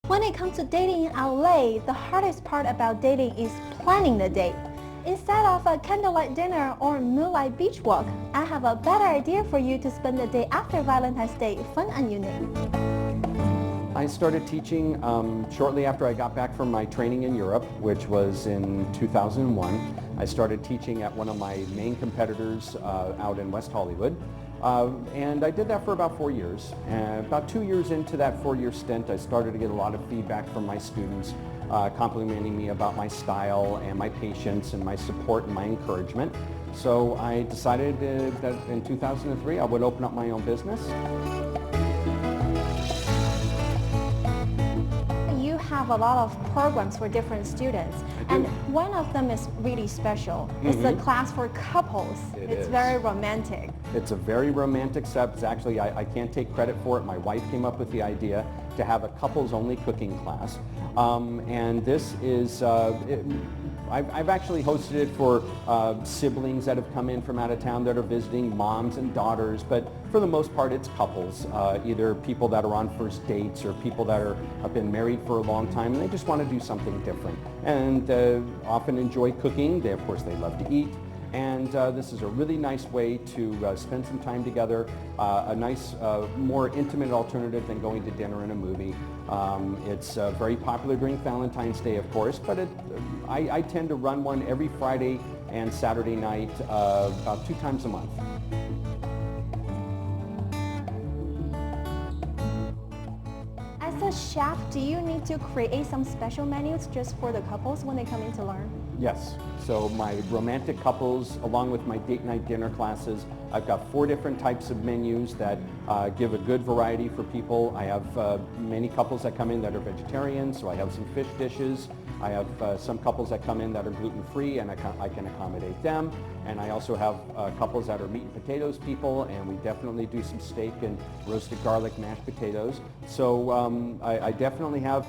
When it comes to dating in LA, the hardest part about dating is planning the date. Instead of a candlelight dinner or moonlight beach walk, I have a better idea for you to spend the day after Valentine's Day fun and unique. I started teaching shortly after I got back from my training in Europe, which was in 2001. I started teaching at one of my main competitors out in West Hollywood. And I did that for about 4 years. And about 2 years into that 4-year stint, I started to get a lot of feedback from my students complimenting me about my style and my patience and my support and my encouragement. So I decided that in 2003 I would open up my own business. You have a lot of programs for different students, and one of them is really special. It's a class for couples. It's very romantic. It's a very romantic subject. Actually, I can't take credit for it. My wife came up with the idea to have a couples-only cooking class. And this is, I've actually hosted it for siblings that have come in from out of town that are visiting, moms and daughters, but for the most part it's couples, either people that are on first dates or people that have been married for a long time and they just want to do something different. And often enjoy cooking. Of course, they love to eat. And this is a really nice way to spend some time together, a nice, more intimate alternative than going to dinner and a movie. It's very popular during Valentine's Day, of course, but I tend to run one every Friday and Saturday night, about 2 times a month. As a chef, do you need to create some special menus just for the couples when they come in to learn? Yes. So my romantic couples, along with my date night dinner classes, I've got 4 different types of menus that give a good variety for people. I have many couples that come in that are vegetarians, so I have some fish dishes. I have some couples that come in that are gluten-free, and I can accommodate them. And I also have couples that are meat and potatoes people, and we definitely do some steak and roasted garlic mashed potatoes. So I definitely have,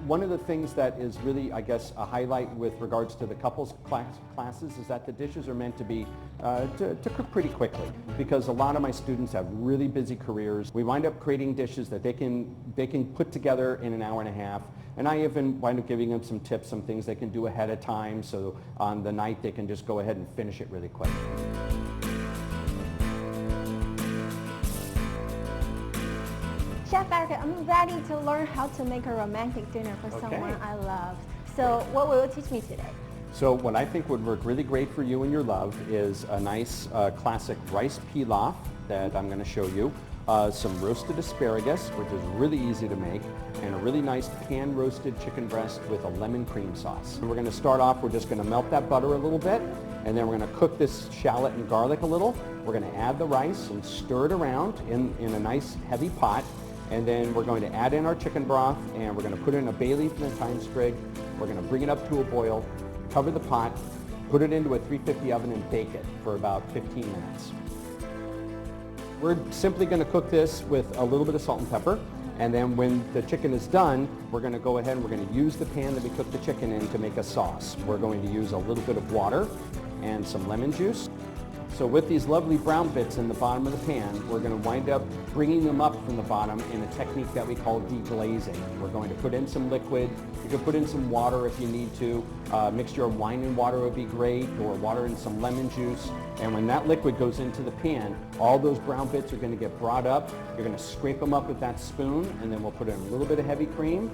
one of the things that is really, I guess, a highlight with regards to the couples classes is that the dishes are meant to be, to cook pretty quickly, because a lot of my students have really busy careers. We wind up creating dishes that they can put together in an hour and a half. And I even wind up giving them some tips, some things they can do ahead of time, so on the night they can just go ahead and finish it really quick. Chef Eric, I'm ready to learn how to make a romantic dinner for someone I love. So what will you teach me today? So what I think would work really great for you and your love is a nice classic rice pilaf that I'm going to show you. Some roasted asparagus, which is really easy to make, and a really nice pan-roasted chicken breast with a lemon cream sauce. And we're going to start off, we're just going to melt that butter a little bit, and then we're going to cook this shallot and garlic a little. We're going to add the rice and stir it around in a nice heavy pot, and then we're going to add in our chicken broth, and we're going to put in a bay leaf and a thyme sprig. We're going to bring it up to a boil, cover the pot, put it into a 350 oven and bake it for about 15 minutes. We're simply going to cook this with a little bit of salt and pepper, and then when the chicken is done, we're going to go ahead and we're going to use the pan that we cooked the chicken in to make a sauce. We're going to use a little bit of water and some lemon juice. So with these lovely brown bits in the bottom of the pan, we're going to wind up bringing them up from the bottom in a technique that we call deglazing. We're going to put in some liquid. You can put in some water if you need to. A mixture of wine and water would be great, or water and some lemon juice. And when that liquid goes into the pan, all those brown bits are going to get brought up. You're going to scrape them up with that spoon, and then we'll put in a little bit of heavy cream.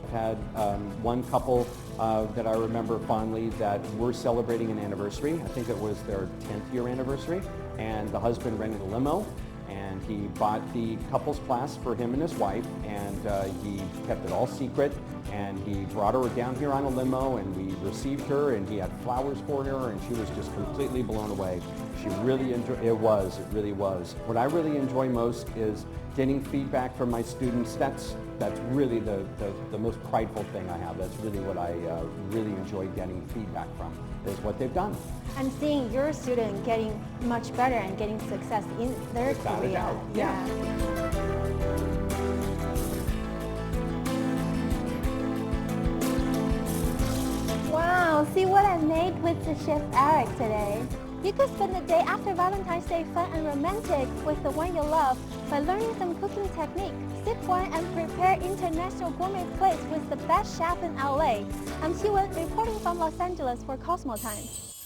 I've had one couple that I remember fondly that were celebrating an anniversary. I think it was their 10th year anniversary, and the husband rented a limo, and he bought the couples class for him and his wife, and he kept it all secret, and he brought her down here on a limo, and we received her, and he had flowers for her, and she was just completely blown away. She really enjoyed it. It really was. What I really enjoy most is getting feedback from my students. That's really the most prideful thing I have. That's really what I really enjoy getting feedback from, is what they've done. And seeing your student getting much better and getting success in their career. Yeah. Wow, see what I made with the Chef Eric today. You could spend the day after Valentine's Day fun and romantic with the one you love by learning some cooking technique, sip wine, and prepare international gourmet plates with the best chef in LA. I'm Xiwen, reporting from Los Angeles for Cosmo Times.